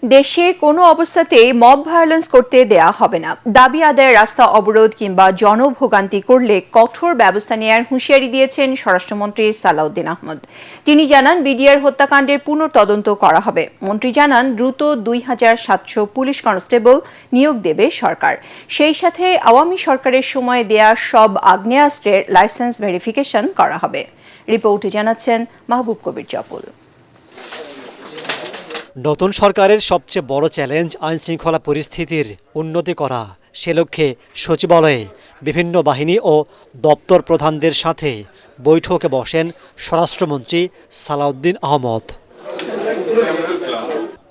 দেশে কোনো অবস্থাতেই মব ভায়োলেন্স করতে দেয়া হবে না। দাবি আদায়ের রাস্তা অবরোধ কিংবা জনভোগান্তি করলে কঠোর ব্যবস্থা নেওয়ার হুঁশিয়ারি দিয়েছেন স্বরাষ্ট্রমন্ত্রী সালাউদ্দিন আহমদ। তিনি জানান, বিডিআর হত্যাকাণ্ডের পুনঃতদন্ত করা হবে। মন্ত্রী জানান, দ্রুত ২৭০০ পুলিশ কনস্টেবল নিয়োগ দেবে সরকার। সেই সাথে আওয়ামী সরকারের সময় দেয়া সব আগ্নেয়াস্ত্রের লাইসেন্স ভেরিফিকেশন করা হবে। রিপোর্টে জানাচ্ছেন মাহবুব কবির চপল। নতুন সরকারের সবচেয়ে বড় চ্যালেঞ্জ আইনশৃঙ্খলা পরিস্থিতির উন্নতি করা। সে লক্ষ্যে সচিবালয়ে বিভিন্ন বাহিনী ও দপ্তর প্রধানদের সাথে বৈঠকে বসেন স্বরাষ্ট্রমন্ত্রী সালাউদ্দিন আহমদ।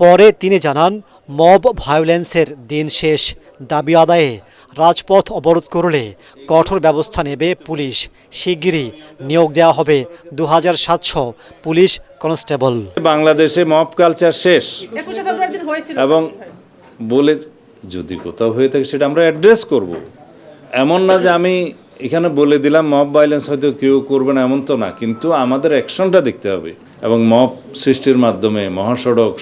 পরে তিনি জানান, মব ভায়োলেন্সের দিন শেষ। দাবি আদায়ে রাজপথ অবরোধ করলে কঠোর ব্যবস্থা নেবে পুলিশ। শিগগিরই নিয়োগ দেওয়া হবে ২৭০০ পুলিশ কনস্টেবল। বাংলাদেশে মব কালচার শেষ এবং বলে যদি কোথাও হয়ে থাকে সেটা আমরা অ্যাড্রেস করব। এমন না যে আমি এখানে বলে দিলাম মব ভায়োলেন্স হয়তো কেউ করবে না, এমন তো না, কিন্তু আমাদের অ্যাকশনটা দেখতে হবে এবং মব সৃষ্টির মাধ্যমে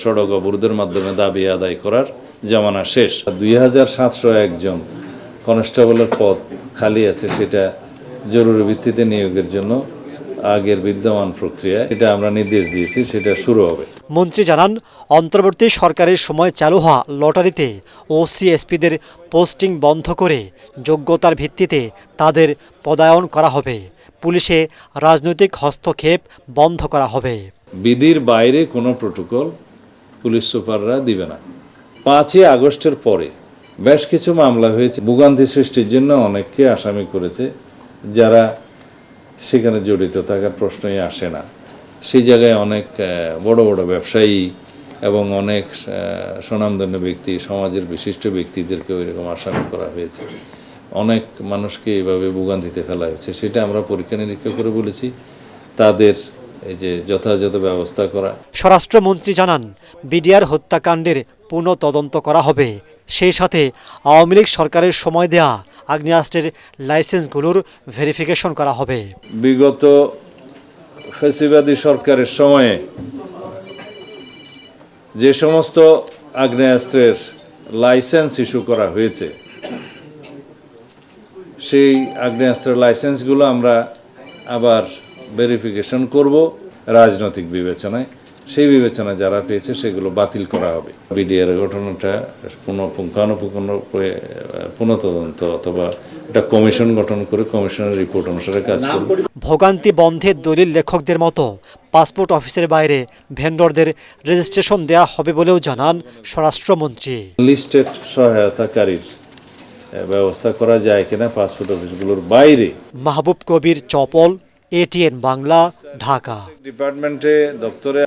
সড়ক অবরোধের মাধ্যমে দাবি আদায় করার জামানা শেষ। ২৭০১ জন কনস্টেবলের পদ খালি আছে, সেটা জরুরি ভিত্তিতে নিয়োগের জন্য আগের বিদ্যমান প্রক্রিয়া এটা আমরা নির্দেশ দিয়েছি, সেটা শুরু হবে। মন্ত্রী জানান, অন্তর্বর্তী সরকারের সময় চালু হওয়া লটারিতে ওসি-এসপিদের পোস্টিং বন্ধ করে যোগ্যতার ভিত্তিতে তাদের পদায়ন করা হবে। পুলিশে রাজনৈতিক হস্তক্ষেপ বন্ধ করা হবে। বিধির বাইরে কোনো প্রোটোকল পুলিশ সুপাররা দিবে না। ৫ই আগস্টের পরে বেশ কিছু মামলা হয়েছে, ভোগান্তি সৃষ্টির জন্য অনেককে আসামি করেছে, যারা সেখানে জড়িত থাকার প্রশ্নই আসে না। সেই জায়গায় অনেক বড় বড় ব্যবসায়ী এবং অনেক স্বনামধন্য ব্যক্তি, সমাজের বিশিষ্ট ব্যক্তিদেরকে এরকম আসামি করা হয়েছে। অনেক মানুষকে এইভাবে ভোগান্তিতে ফেলা হয়েছে। সেটা আমরা পরীক্ষা নিরীক্ষা করে বলেছি তাদের এই যে যথাযথ ব্যবস্থা করা। স্বরাষ্ট্রমন্ত্রী জানান, বিডিআর হত্যাকাণ্ডের পুনঃতদন্ত করা হবে। সেই সাথে আওয়ামী লীগ সরকারের সময় দেয়া আগ্নেয়াস্ত্রের লাইসেন্সগুলোর ভেরিফিকেশন করা হবে। বিগত ফ্যাসিবাদী সরকারের সময়ে যে সমস্ত আগ্নেয়াস্ত্রের লাইসেন্স ইস্যু করা হয়েছে, সেই আগ্নেয়াস্ত্রের লাইসেন্সগুলো আমরা আবার ভেরিফিকেশন করব রাজনৈতিক বিবেচনায়। সেই বিবেচনায় যারা পেয়েছে সেগুলো বাতিল করা হবে। বিডিআর ঘটনাটা পুনঃতদন্ত অথবা একটা কমিশন গঠন করে কমিশনের রিপোর্ট অনুসারে কাজ করবে। ভোগান্তি বন্ধের দলিল লেখকদের মতো পাসপোর্ট অফিসের বাইরে ভেন্ডরদের রেজিস্ট্রেশন দেওয়া হবে বলেও জানান স্বরাষ্ট্রমন্ত্রী। লিস্টেড সহায়তাকারীর ব্যবস্থা করা যায় কিনা পাসপোর্ট অফিসগুলোর বাইরে। মাহবুব কবির চপল, ATN বাংলা, ঢাকা। ডিপার্টমেন্টে দপ্তরে